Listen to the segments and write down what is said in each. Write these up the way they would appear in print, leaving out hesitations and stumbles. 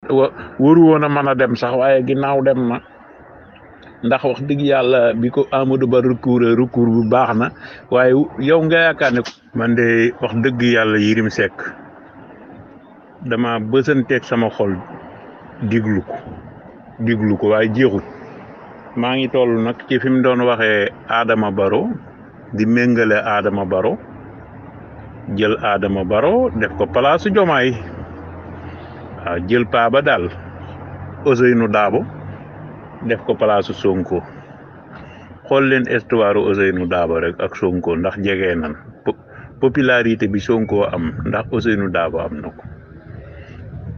waru woon a mën a dem sax waaye ginnaaw dem na ndax wax dëgg yàlla bi ko Amadou Ba recours bu baax na waaye yow nga yaakaar ne man de wax dëgg yàlla Yérim Seck dama bësanteeg sama xol diglu ko waaye jeexut maa ngi toll nag ci fi mu doon waxee Adama Barrow di méngale Adama Barrow jël Adama Barrow def ko palaasu Jomaay waaw jël paa ba daal Ousseynou Dabo def ko palaasu Sonko xool leen histoire Ousseynou Dabo rek ak Sonko ndax jege nan popularité bi Sonko am ndax Ousseynou Dabo am na ko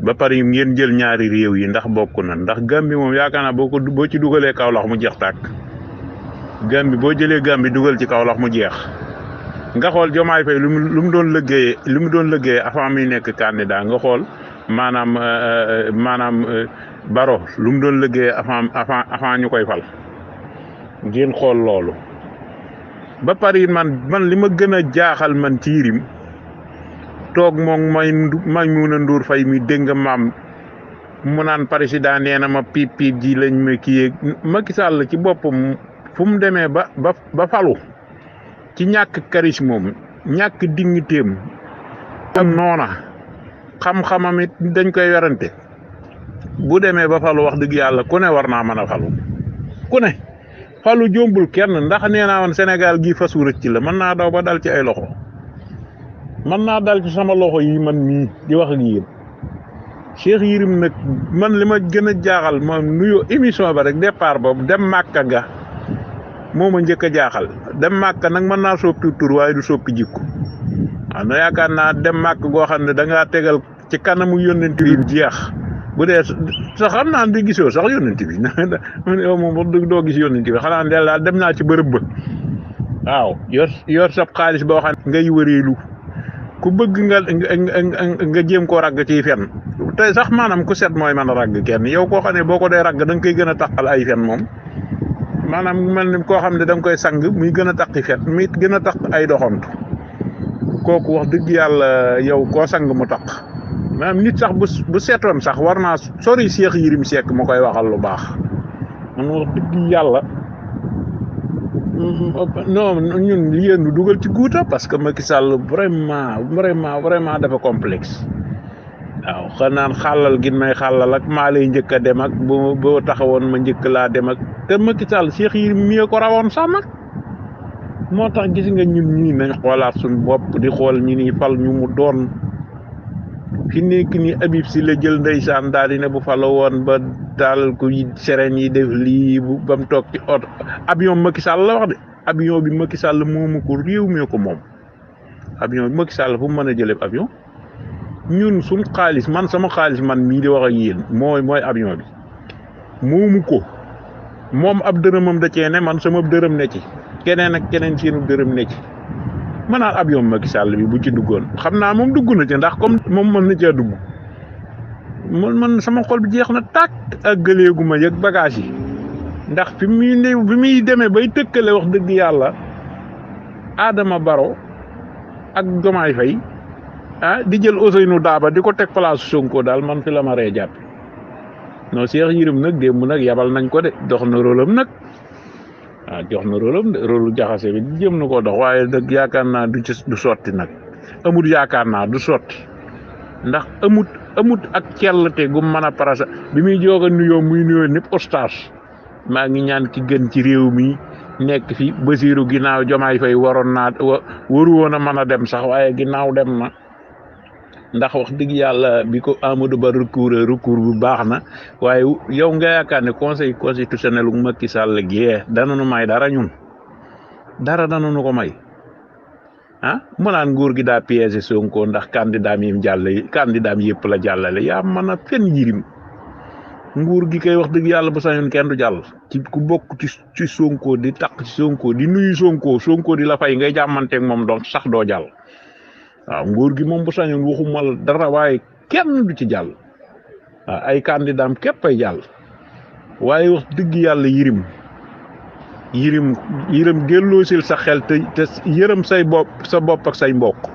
ba pare ngeen jël ñaari réew yi ndax bokk na ndax Gambie moom yaakaar naa boo ci dugalee Kaolack mu jeex tàkk Gambie boo jëlee Gambie dugal ci Kaolack mu jeex nga xool Diomaye Faye lu mu doon liggéeyee avant muy nekk candidat nga xool maanaam Barrow lu mu doon liggéeyee avant ñu koy fal ngeen xool loolu ba pare man li ma gën a jaaxal man ci Yérim toog moom Maïmouna Ndour Faye mi dégg nga maam mu naan président nee na ma piip ji lañ ma kii Macky Sall ci boppam fu mu demee ba falu ci ñàkk charisme moom ñàkk dignitéem am noona xam-xamam it dañ koy werante bu demee ba falu wax dëgg yàlla ku ne war naa mën a falu ku ne falu jombul kenn ndax nee naa woon Sénégal gi fasu rëcc la mën naa daw ba dal ci ay loxo mën naa dal ci sama loxo yi man mii di wax ak yéen Cheikh Yérim nag man li ma gën a jaaxal ma nuyoo émission ba rek départ boobu dem Màkka ga moo ma njëkk a jaaxal dem Màkka nag mën naa soppi tur waaye du soppi jikko waaw na yaakaar naa dem Màkka goo xam ne da ngaa tegal ci kanamu yónnent bi jeex bu dee sax xam naa di gisoo sax yónnent bi yow moom doo gis yónnent bi xanaa daal dem naa ci bërëb ba waaw yor sab xaalis boo xam ne ngay wëreelu ku bëgg nga jéem koo ragg ciy fen te sax maanaam ku set mooy mën a ragg kenn yow koo xam ne boo ko dee ragg da nga koy gën a taqal ay fen moom maanaam mel ni koo xam ne da nga koy sang muy gën a taqi fen muy gën a taq ay doxantu kooku wax dëgg yàlla yow koo sang mu taq maanaam nit sax bu setoon sax war naa sori Cheikh Yérim Seck ma koy waxal lu baax man wax dëgg yàlla non ñun yéen du dugal ci guuta parce que Macky Sall vraiment dafa complexe waaw xanaan xàllal gin may xàllal ak maa lay njëkk a dem ak boo taxawoon ma njëkk laa dem ak te Macky Sall Cheikh Yérim mi ko rawoon sax nag moo tax gis nga ñun ñii nañ xoolaat suñu bopp di xool ñi ni fal ñu mu doon fi nekk ni Habib Sy la jël ndeysaan daal di ne bu falo woon ba daal ko sereen yi def lii ba mu toog ci oto avion Macky Sall la wax de avion bi Macky Sall moomu ko réew mi ko moom avion bi Macky Sall fu mu mën a jëlee avion ñun suñ xaalis man sama xaalis man mii di wax ak yéen mooy avion bi moomu ko moom ab dërëmam da cee ne man sama dërëm ne ci keneen ak keneen seenu dërëm ne ci ma naan avion Macky Sall bi bu ci duggoon xam naa moom dugg na ci ndax comme moom mën na cee dugg man sama xol bi jeex na tàkk ak gëleegu ma yëg bagage yi ndax fi muy demee bay tëkkale wax dëgg yàlla Adama Barrow ak Diomaye Faye di jël Ousseynou Dabo di ko teg place Sonko daal man fi la ma ree jàpp non Cheikh Yérim nag démb nag yabal nañ ko de dox na rôlam nag jox na rôlu jaxase bi jëm na koo dox waaye nag yaakaar naa du sotti nag amut yaakaar naa du sotti ndax amut ak cellte gu mën a parasa bi muy joog a nuyoo muy nuyoo népp ostaas maa ngi ñaan ki gën ci réew mi nekk fi Basiiru ginnaaw Diomaye Faye waru woon a mën a dem sax waaye ginnaaw dem na ndax wax dëgg yàlla bi ko Amadou Ba recours bu baax na waaye yow nga yaakaar ne conseil constitutionnel u Macky Sall gi dananu may dara ñun dara dananu ko may mu naan nguur gi daa piégé Sonko ndax candidat mi yëpp la jàllale yaa mën a fen Yérim nguur gi koy wax dëgg yàlla bu sañoon kenn du jàll ci ku bokk ci Sonko di taq ci Sonko di nuyu Sonko di la fay ngay jàmmanteeg moom doon sax doo jàll waaw nguur gi moom bu sañoon waxumal dara waaye kenn du ci jàll waaw ay candidat képp ay jàll waaye wax dëgg yàlla Yérim delloosil sa xel te yërëm sa bopp ak say mbokk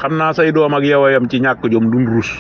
xam naa say doom ak yow yam ci ñàkk jom duñ rus